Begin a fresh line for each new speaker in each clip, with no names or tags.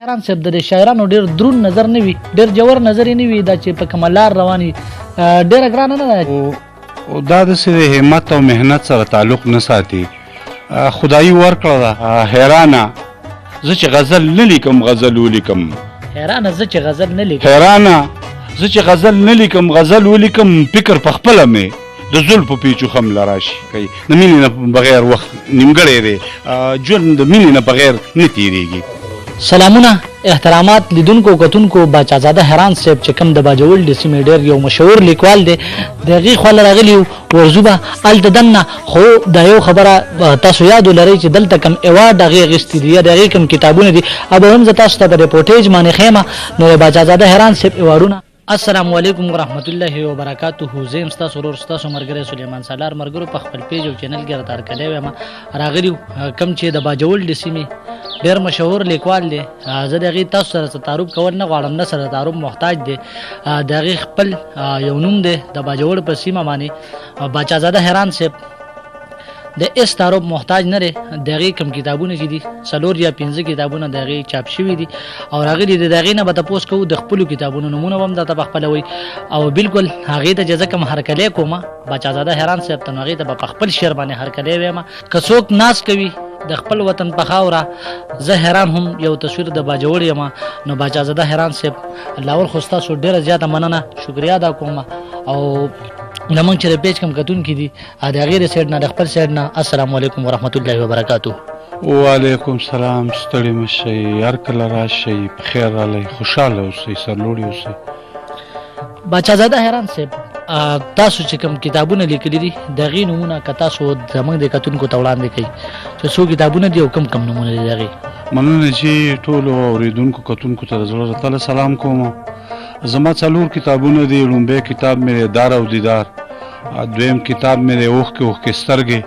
حیران صاحب د شاعرانو ډېر درون نظر نه وي، ډېر جوور نظر یې نه وي، دا چې په کومه لار روان وي ډېره ګرانه نه ده.
او دا داسې د همت او محنت سره تعلق نه ساتي. خدایي ورکړه ده. حیرانه زه چې غزل نه لیکم غزل ولیکم.
حیرانه زه چې غزل نه لیکم.
حیرانه زه چې غزل نه لیکم غزل ولیکم. فکر په خپله مې د زلفو پیچو خم له راشي کوي. د مینې نه بغیر وخت نیمګړی دی. ژوند د مینې نه بغیر نه تېرېږي.
سلامونه احترامات لیدونکو کتونکو. باچازاده حیران صاحب چې کوم د باجوړ د سیمې ډېر یو مشهور لیکوال دی، د هغې خواله راغلي یو ورځو به هلته دننه. خو دا یو خبره تاسو یاد ولرئ چې دلته کوم ایوارډ هغې اخیستي دي یا د هغې کوم کتابونه دي، به هم زه تاسو ته په ریپورټیج باندې ښیم. نو د باچازاده حیران صاحب ایوارډونه. السلام علیکم ورحمت الله وبرکاته. زه یم ستاسو ورور ستاسو ملګری سلیمان سالار. ملګرو په خپل پیج او چینل کې راته هرکلی وایم. راغلي کوم چې د باجوړ د سیمې ډېر مشهور لیکوال دی. زه د هغې تاسو سره تعارف کول نه غواړم، نه سره تعارف محتاج دی. د هغې خپل یو نوم دی د باجوړ په سیمه باندې. باچازاده حیران صاحب د اس تعارف محتاج نه دی. د هغې کوم کتابونه چې دي 4 یا 5 کتابونه د هغې چاپ شوي دي او راغلي دي. د هغې نه به تپوس کوو د خپلو کتابونو نومونه به هم درته په خپله وایي او بالکل هغې ته چې زه کوم هرکلی کوم باچازاده حیران صاحب ته، نو هغې ته به په خپل شعر باندې هرکلی وایم. که څوک ناز کوي د خپل وطن په خاوره، زه حیران هم یو تصویر د باجوړ یم. نو باچازاده حیران صاحب لاول خو ستاسو ډېره زیاته مننه، شکریا ادا کوم. او زموږ چې د پیج کوم کتونکي دي د هغې د سایډ نه د خپل سایډ نه السلام علیکم ورحمت الله وبرکاتو.
وعلیکم سلام. ستړي مه شئ، هر کله راشئ، په خیر رالی، خوشحاله اوسئ، سرلوړي اوسئ.
باچازاده حیران صاحب تاسو چې کوم کتابونه لیکلي دي د هغې نومونه که تاسو زموږ د کتونکو ته وړاندې کوئ چې څو کتابونه دي او کوم کوم نومونه دي د هغې؟
مننه چې ټولو اورېدونکو کتونکو ته د زړه له تله سلام کوم. زما 4 کتابونه دي. لومبی کتاب مې دار او دیدار، دویم کتاب مې دی اوښکې اوښکې سترګې،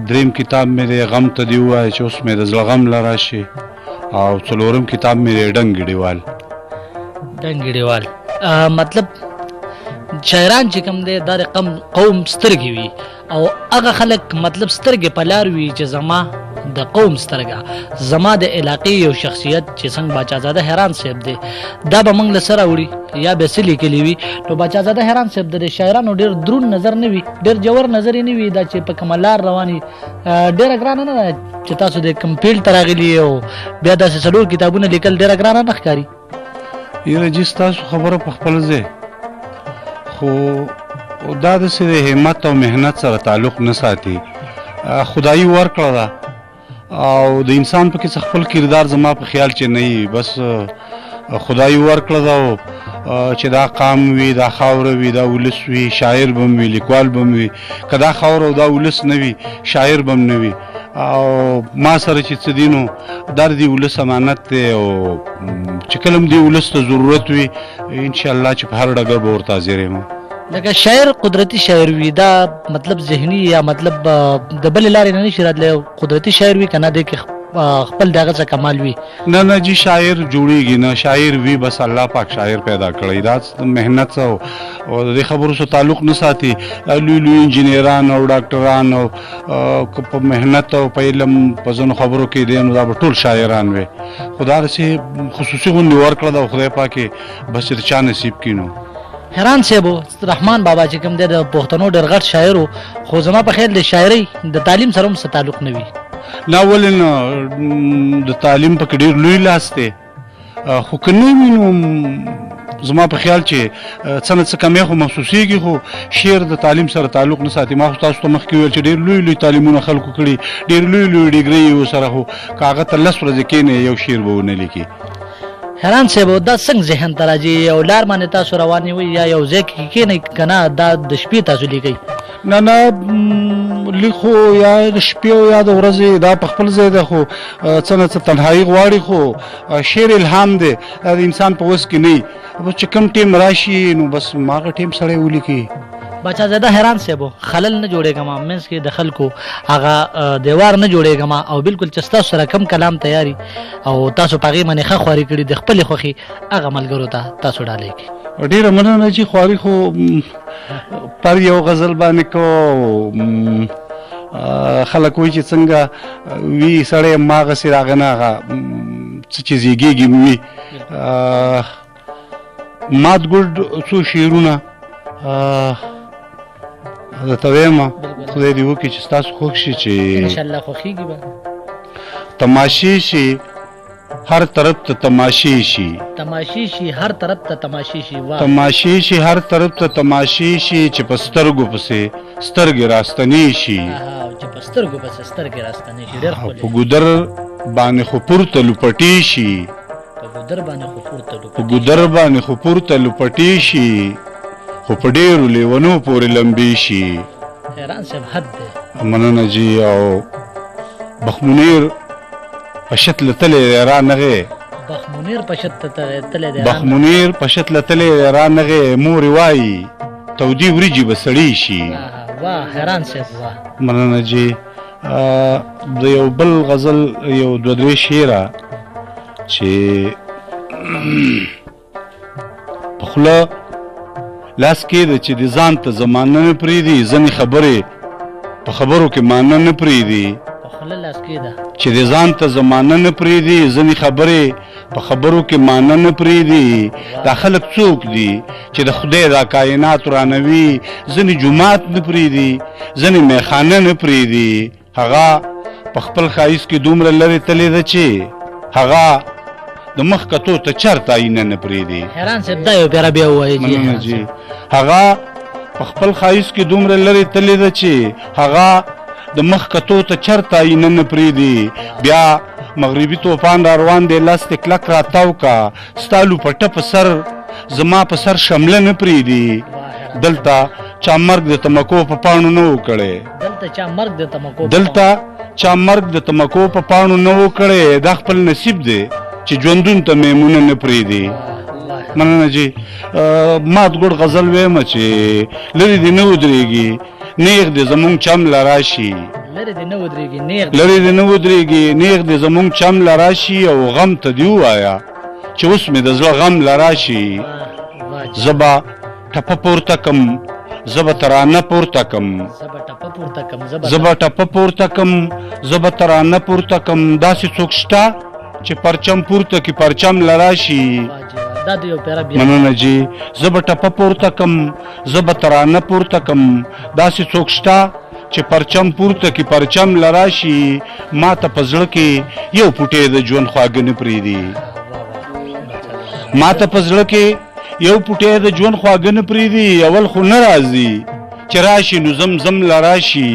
دریم کتاب مې دی غم ته دې ووایه چې اوس مې د زړه غم له راشي، او 4م کتاب مې دی ډنګ ګډیوال.
ډنګ ګډیوال مطلب شاعران چې کوم دی دا د قوم سترګې وي او هغه خلک مطلب سترګې په لار وي چې زما د قوم سترګه، زما د علاقې یو شخصیت چې څنګه باچازاده حیران صاحب دی دا به موږ له سره وړي یا به څه لیکلي وي. نو باچازاده حیران صاحب د شاعرانو ډېر درون نظر نه وي، ډېر جوور نظر یې نه وي، دا چې په کومه لار روان وي ډېره ګرانه نه ده چې تاسو د کوم فیلډ ته راغلي او بیا داسې 4 کتابونه لیکل ډېره ګرانه نه ښکاري.
یاره جي ستاسو خبره په خپل ځای، خو دا داسې د همت او محنت سره تعلق نه ساتي. خدایي ورکړه ده او د انسان په کې څه خپل کردار زما په خیال چې نه وي، بس خدایي ورکړه ده چې دا قام وي، دا خاوره وي، دا ولس وي، شاعر به هم وي، لیکوال به هم وي. که دا خاوره او دا ولس نه وي شاعر به هم نه وي. او ما سره چې څه دي نو دا د دې ولس امانت دی او چې کله هم دې ولس ته ضرورت وي انشاءالله چې په هر ډګر به ورته حاضر یم.
لکه شاعر قدرتي شاعر وي، دا مطلب ذهني یا مطلب د بلې لارې نه نشي راتلی. قدرتي شاعر وي که نه دی کې خپل د هغه څه کمال وي. نه
نه جي شاعر جوړېږي نه، شاعر وي بس الله پاک شاعر پیدا کړی. دا محنت او د دې خبرو سره تعلق نه ساتي. لوی لوی انجینران او ډاکټران او په محنت او په علم په ځینو خبرو کې دی نو دا به ټول شاعران وي. خو دا داسې خصوصي غوندې ورکړه ده او خدای پاک بس چې د چا نصیب کړي. نو
حیران صاحب رحمان بابا چې کوم دی د پښتنو ډېر غټ شاعر و، خو زما په خیال د شاعرۍ د تعلیم سره هم څه تعلق نه وي.
نه ولې نه، د تعلیم پکې ډېر لوی لاس دی، خو که نه وي نو زما په خیال چې څه نه څه کمی خو محسوسېږي، خو شعر د تعلیم سره تعلق نه ساتي. ما خو تاسو ته مخکې ویل چې ډېر لوی لوی تعلیمونه خلکو کړي، ډېر لوی لوی ډیګرۍ یې ورسره، خو که هغه ته 10 ورځې کښېني یو شعر به ونه لیکي.
حیران صاحب دا څنګه ذهن ته راځي یو لار باندې تاسو روان یوئ یا یو ځای کې کښېنئ که نه دا د شپې تاسو لیکئ؟
نه نه لیکو یا د شپې او یا د ورځې دا په خپل ځای ده، خو څه نه څه تنهایي غواړي. خو شعر الهام دی، دا د انسان په وس کې نه وي. بس چې کوم ټیم راشي نو بس هغه ټیم سړی ولیکي.
باچازاده حیران صاحب خلل نه جوړېږم، منځ کې د خلکو هغه دیوار نه جوړېږم او بالکل چې ستاسو سره کم کلام تیاري او تاسو په هغې باندې ښه خواري کړي د خپلې خوښې هغه ملګرو ته تاسو ډالۍ کړي.
ډېره مننه چې خواري خو پر یو غزل باندې کو خلک وایي چې څنګه وي سړی هماغسې راغه نه هغه څه چې زیږېږي وي مات ګل څو شعرونه درته ویمه خدای دې وکړي چې ستاسو خوښ شي چې
انشاءالله خوښېږي به
تماشې شي هر طرف ته تماشې شي
تماشې شي هر طرف ته تماشې شي
تماشې شي هر طرف ته تماشې شي چې په سترګو پسې سترګې راستنې شي
چې په سترګو پسې سترګې راستنې شي ډېر ښکلی
په ګودر باندې خو پورته لوپټې شي
په ګودر باندې خو پورته
په ګودر باندې خو پورته لوپټې شي خو په ډېرو لیونو پورې لمبې شي
حیران صاحب حد دی
مننه جي او بخمنیر پشت لتلې رانغې
بخمنیر پشت لتلې دی
بخمنیر پشت لتلې رانغې مورې وایي تودې وریجې به سړې شي
واه حیران صاحب واه
مننه جي د یو بل غزل یو دوه درې شعره چې په خوله لاس کې ده چې د ځان ته زمانه نه پرېږدي ځینې خبرې په خبرو کې معنی نه پرېږدي
په خوله لاس کې ده
چې د ځان ته زمانه نه پرېږدي ځینې خبرې په خبرو کې معنی نه پرېږدي دا خلک څوک دي چې د خدای دا کائنات رانوي ځینې جومات نه پرېږدي ځینې میخانه نه پرېږدي هغه په خپل ښایست کې دومره لرې تللی ده چې هغه د مخ کتو ته چرته آینه نه پرېږدي
حیران صاحب دا یو پیره بیا ووایي
جي هغه په خپل ښایست کې دومره لرې تللی ده چې هغه د مخ کتو ته چرته آینه نه پرېږدي بیا مغربي طوفان را روان دی لاس دې کلک راتاو کا ستا لوپټه په سر زما په سر شمله نه پرېږدي دلته چا مرګ د تمکو په پاڼو نه و کړی
دلته چا مرګ د تمکو په
پاڼو نه و کړی دا خپل نصیب دی چې ژوندون ته میمونه نه پرېږدي مننه جي مات ګوډ غزل ویمه چې لرې دې نه ودرېږي نیغ دې زمونږ چم له راشي
لرې دې نه
ودرېږي نیغ دې زمونږ چم له راشي او غم ته دې ووایه چې اوس مې د زړه غم له راشي زه به ټپه پورته کم زه به ترانه پورته کم زه به ټپه پورته کم زه به ترانه پورته کم داسې څوک شته چې پرچم پورته کې پرچم لراشي مننه جي زه به ټپه پورته کم زه به ترانه پورته کم داسې څوک شته چې پرچم پورته کې پرچم لراشي ما ته په زړه کې یو پوټی د ژوند خواږه نه پرېږدي ما ته په زړه کې یو پوټی د ژوند خواږه نه پرېږدي اول خو نه راځي چې راشي نو زم لراشي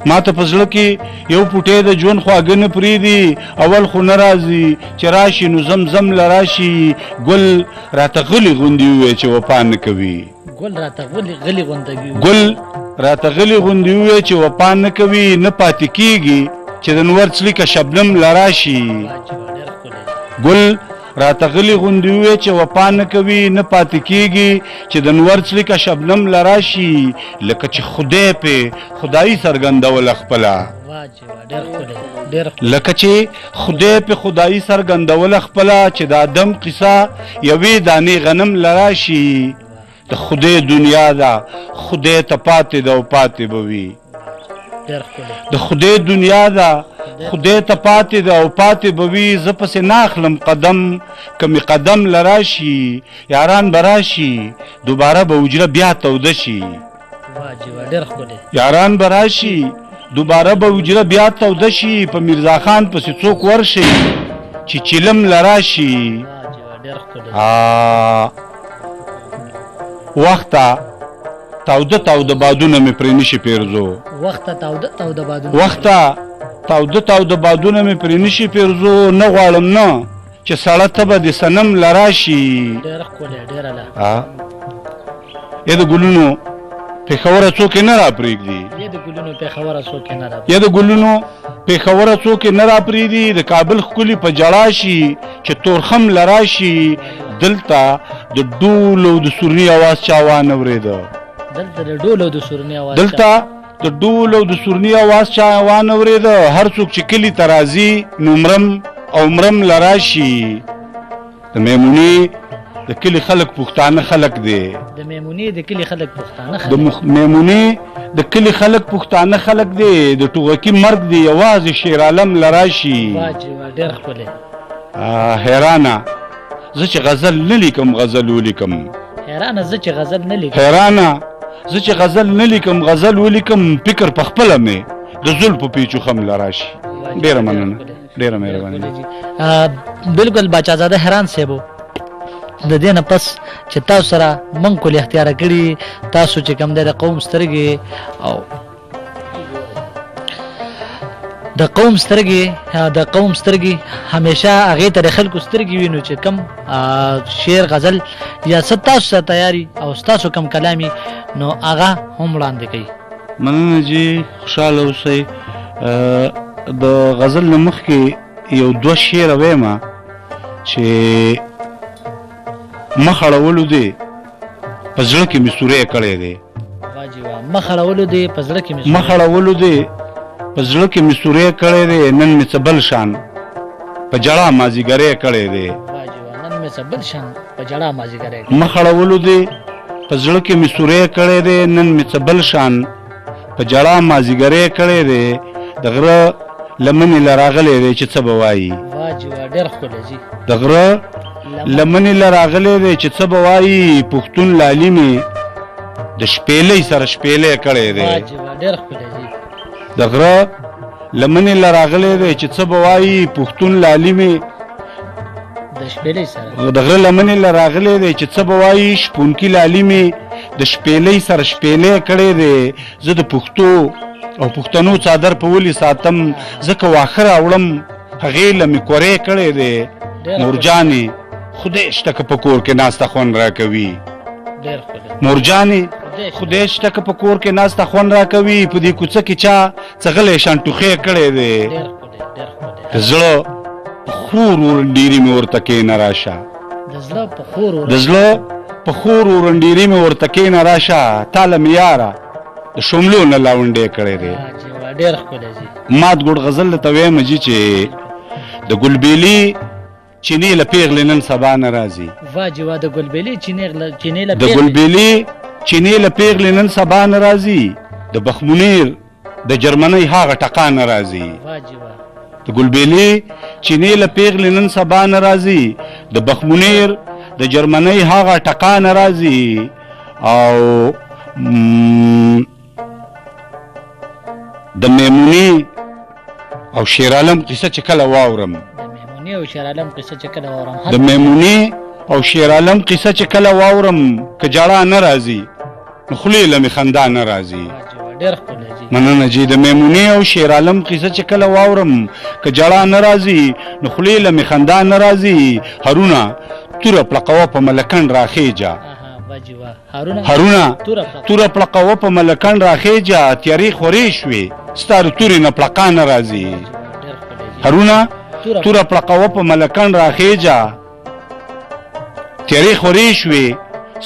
ما ته په زړه کې یو پوټی د ژوند خواږه نه پرېږدي اول خو نه راځي چې راشي نو زم لراشي ګل راته غلي غوندې ووایي چې وفا نه کوي
ګل
راته غلي غوندې ووایي چې وفا نه کوي نه پاتې کېږي چې د نور څلیکه شبنم لراشي ګل راته غلي غوندې ووایي چې وفا نه کوي نه پاتې کېږي چې د نور څلیکه شبنم لراشي لکه چې خدای پې خدایي څرګندوله خپله لکه چې خدای په خدایي څرګندوله خپله چې د آدم قصه یوې دانې غنم لراشي د خدای دنیا ده خدای ته پاتې ده او پاتې به وي د خدای دنیا ده خدای ته پاتې ده او پاتې به وي زه پسې ناخلم قدم که مې قدم لراشي یاران به راشي دوباره به حجره بیا توده شي یاران به راشي دوباره به حجره بیا توده شي په میرزا خان پسې څوک ورشي چې چلم لراشي وخته تاوده بادونه مې پرې نشي پیرزو
وخته
تاوده بادونه مې پرې نشي پیرزو نه غواړم نه چې سړه تبه د صنم لراشي یا د ګلونو پېښوره څوک یې نه راپرېږدي یا د ګلونو پېښوره څوک یې نه راپرېږدي د کابل ښکلي په ژړا شي چې تورخم لراشي دلته د ډولو د سورني اواز چا وانه اورېده دلته د ډولو د سورني اواز چا وانه اورېده هر څوک چې کلي ته راځي نو مرم لراشي د میمونې د کلي خلک پښتانه خلک دی.
د میمونې د کلي خلک پښتانه
د
خلک
میمونې د کلي خلک پښتانه خلک دی. د ټوغکي مرګ دی یوازې شیر عالم لراشي.
واجب ډېر ښکلی.
حیرانه زه چې غزل نه لیکم غزل ولیکم.
حیرانه زه چې غزل نه لیکم.
حیرانه زه چې غزل نه لیکم غزل ولیکم. فکر په خپله مې د زلفو پیچو خم لراشي. ډېره مننه، ډېره مهرباني.
بالکل باچازاده حیران صاحب د دې نه پس چې تاسو سره من کول اختیار کړي، تاسو چې کوم د قوم سترګې او د قوم سترګې همیشه هغې ته د خلکو سترګې وینو چې کم شعر غزل یا ستاسو سره تیاری او ستاسو کم کلامي نو هغه هم وړاندې کوي.
مننه جی، خوشحاله اوسئ. د غزل نه مخکې یو دوه شعره ویمه چې مخ اړولو دی په زړه کې مې سوری کړی دی.
مخ اړولو دی په زړه کې مې سوری کړی دی. نن مې څه بل شان په جړه مازیګری کړی دی. مخ اړولو دی په زړه کې مې سوری کړی دی. نن مې څه بل شان په جړه مازیګری کړی دی. د غره لمنې له راغلی دی چې څه به وایي. د غره لمنې له راغلی دی چې څه به وایي. پښتون لالي مې د شپېلۍ سره شپېلی کړی دی. د غره لمنې له راغلی دی چې څه به وایي. پښتون لالي مې د غره لمنې له راغلی دی چې څه به وایي. شپونکي لالي مې د شپېلۍ سره شپېلی کړی دی. زه د پښتو او پښتنو څادر په ولې ساتم ځکه واښه راوړم هغې له مې کورې کړی دی. مورجانې خدای شته که په کور کې ناسته خوند راکوي. مورجانې خدای شته که په کور کې ناسته خوند راکوي. په دې کوڅه کې چا څه غلی شان ټوخی کړی دی. د زړه په خور ورنډېري مې ورته کښېنه راشه. د زړه په خور ورنډېري مې ورته کښېنه راشه. تا له مې یاره د شملو نه لاونډی کړی دی. مات ګوډ غزل ته ویمه جي چې د ګلبېلي چینې له پیغلې نن سبا نه راځي. د ګلبېلي
چینې له پیغلې نن سبا نه راځي. د بخمونیر د جرمنۍ هغه ټقا نه راځي. د ګلبېلي چینې له پیغلې نن سبا نه راځي. د بخمونیر د جرمنۍ هغه ټقا نه راځي. او د میمونې او شیر عالم قصه چې کله واورم د میمونې او شیر عالم قصه چې کله واورم که جړه نه راځي نو خولې له مې خندا نه راځي. مننه جی. د میمونې او شیر عالم قصه چې کله واورم که جړه نه راځي نو خولې له مې خندا نه راځي. هرونه توره پړقوه په ملکن راخېجه. هرونه توره پړقوه په ملکن راخېجه. تیارې خورې شوې ستا د تورې نه پړقا نه راځي. هرونه توره پړقوه په ملکن راخېجه. تیارې خورې شوې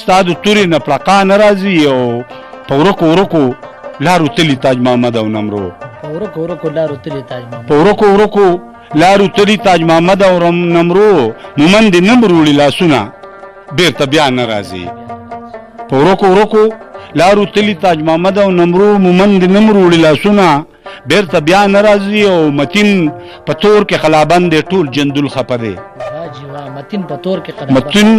ستا د تورې نه پړقا نه راځي. او په ورکو لارو تلي تاج محمد او نمرو. په ورکو لارو تلي تاج محمد او نمرو. مومند نه مروړي لاسونه بیرته بیا نه راځي. په ورکو لارو تلي تاج محمد او نمرو. مومند نه مروړي لاسونه بیرته بیا نه راځي. او متین په تور کې قلابند ټول جندول خپه دی. متین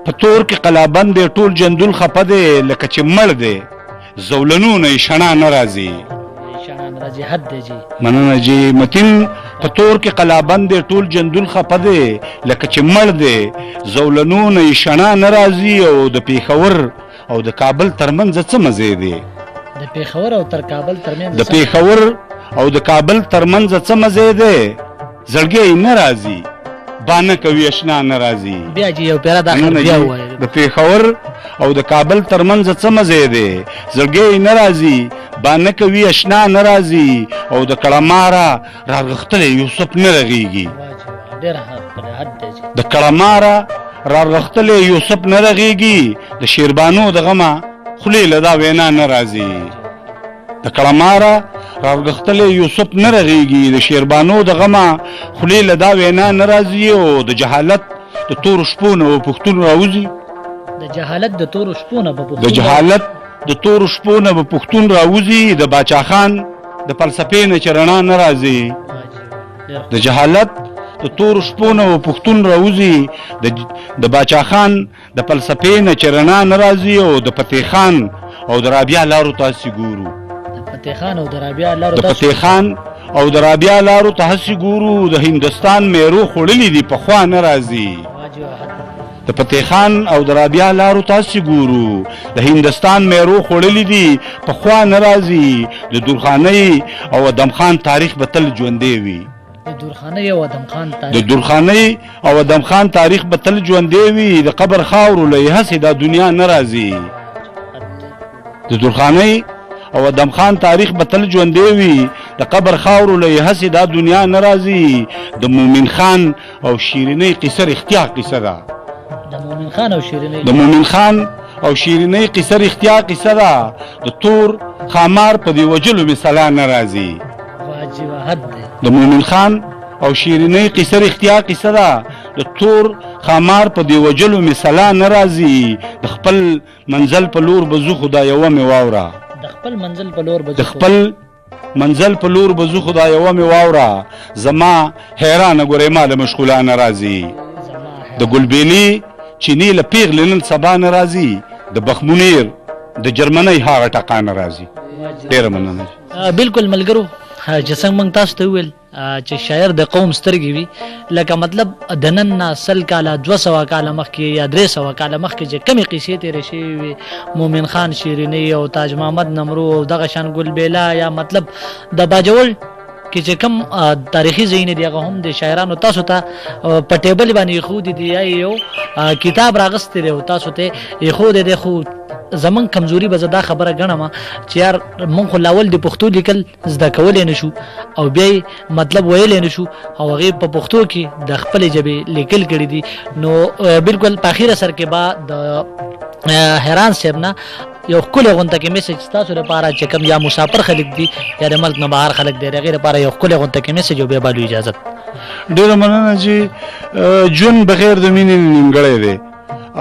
په تور کې قلابند ټول جندول خپه دی. لکه چې مړ دی زولنونه یې شڼا نه راځي. مننه جی. متین په تور کې قلابند ټول جندول خپه دی. لکه چې مړ دی زولنونه یې شڼا نه راځي. او د پېښور او د کابل ترمنځ څه مزې دی. د پېښور او د کابل ترمنځ څه مزې دی. زړګی نه راځي بانه کوي اشنا نه راځي. د پېښور او د کابل ترمنځ څه مزې دی. زړګی نه راځي بانه کوي اشنا نه راځي. او د کړماره راغختلی یوسف نه رغېږي. د کړماره راغختلی یوسف نه رغېږي. د شیربانو د غمه خولې له دا وینا نه راځي. د کړماره راغختلی یوسف نه رغېږي. د شیربانو د غمه خولې له دا وینا نه راځي. او د جهالت د تورو شپو نه به پښتون راوځي
د جهالت د تورو شپو نه به
د جهالت د تورو شپو نه به پښتون راوځي د باچا خان د فلسفې نه چې رڼا نه راځي د جهالت د تورو شپو نه به پښتون راوځي د باچا خان د فلسفې نه چې رڼا نه راځي او د فتح خان او د رابعه لارو تاسې ګورو
د فتح خان او د رابعه لارو
د فتح خان او د رابعه لارو تاسې ګورو د هندوستان میرو خوړلي دي پخوا نه راځي د فتح خان او د رابعه لارو تاسې ګورو د هندوستان میرو خوړلي دي پخوا نه راځي د درخانۍ او ادم خان تاریخ به تل ژوندی وي
د درخانۍ او ادم خان
تاریخ به تل ژوندی وي د قبر خاورو له هسې دا دنیا نه راځي د درخانۍ او ادم خان تاریخ به تل ژوندی وي د قبر خاورو له هسې دا دنیا نه راځي د مومن خان او شیرینۍ قصه رښتیا قصه ده
د مومن خان
او شیرینۍ قصه رښتیا قصه ده د تور خامار په دې وجلو مثلا نه راځي د مومن خان او شیرینۍ قصه رښتیا قصه ده د تور خامار په دې وجلو مثلا نه راځي د خپل منزل په لور بزو خدا یوه مې واوره
د خپل منزل په لور بزو خدا یوه مې واوره زما حیرانه ګورې ما د مشغولانه راځي د ګلبېلي چینی له پیغلې نن سبا نه راځي د بخمونیر د جرمنۍ هغه ټکا نه راځي ډېره مننه بالکل ملګرو چې څنګه موږ تاسو ته وویل چې شاعر د قوم سترګې وي لکه مطلب د نن نه 100 کاله 200 کاله مخکې یا 300 کاله مخکې چې کمې قصې تېرې شوې وي مومن خان شیرینۍ او تاج محمد نمرو او دغه شان ګلبېلا یا مطلب د باجوړ کې چې کم تاریخي ځایونه دي هغه هم د شاعرانو تاسو ته په ټیبل باندې ایښودي دي یا یو کتاب راغستی دی او تاسو ته ایښودی دی خو زمون کمزوري به زه دا خبره ګڼم چې یار مونږ خو لاول د پښتو لیکل زده کولی نه شو او بیا مطلب ویلی نه شو او هغې په پښتو کې د خپلې ژبې لیکل کړي دي نو بالکل په اخره سر کې به د حیران صاحب نه یو ښکلی غونته کې میسج ستاسو لپاره چې کوم یا مسافر خلک دي یا د ملک نه بهر خلک دی د هغې لپاره یو ښکلی غونته کې میسج او بیا بالو اجازت
ډېره مننه چې ژوند بغیر د مینې نیمګړی دی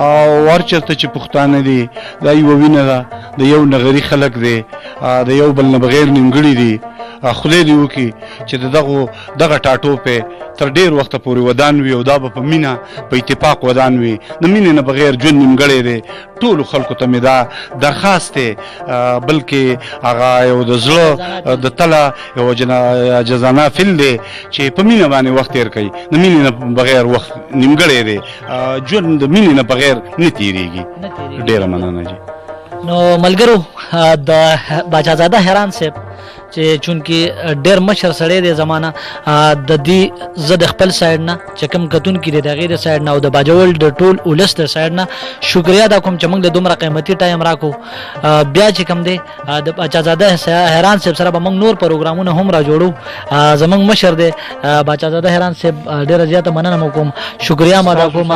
او هر چېرته چې پښتانه دي دا یوه وینه ده د یو نغري خلک دی د یو بل نه بغیر نیمګړي دي خدای دې وکړي چې دغه ټاټوپې تر ډېر وخته پورې ودان وي او دا به په مینه په اتفاق ودان وي د مینې نه بغیر ژوند نیمګړی دی ټولو خلکو ته مې دا درخواست دی بلکې هغه یو د زړه د تله یو جزانه فل دی چې په مینه باندې وخت تېر کوي د مینې نه بغیر وخت نیمګړی دی ژوند د مینې نه بغیر نه تېرېږي ډېره مننه جي
نو ملګرو د باچازاده حیران صاحب چې چونکې ډېر مشر سړی دی زمانه د دې زه د خپل سایډ نه چې کوم کتونکي دی د هغې د سایډ نه او د باجوړ د ټول ولس د سایډ نه شکریا ادا کوم چې موږ له دومره قیمتي ټایم راکو بیا چې کوم دی د باچازاده حیران صاحب سره به موږ نور پروګرامونه هم را جوړو زموږ مشر دی باچازاده حیران صاحب ډېره زیاته مننه مو کوم شکریا م ادا کوم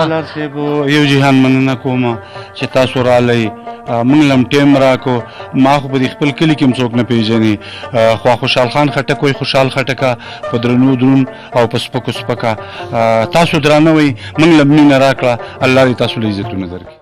یو جهان مننه کوم چې تاسو رالی موږ لم ټیم راکو ما خو په دې خپل کلي کې هم څوک نه پېژني خو خوشحال خان خټک وایي خوشحال خټکه په درنو درون او په سپکو سپکه تاسو درانه وئ موږ له مینه راکړه الله دې تاسو له عزتونه درکړي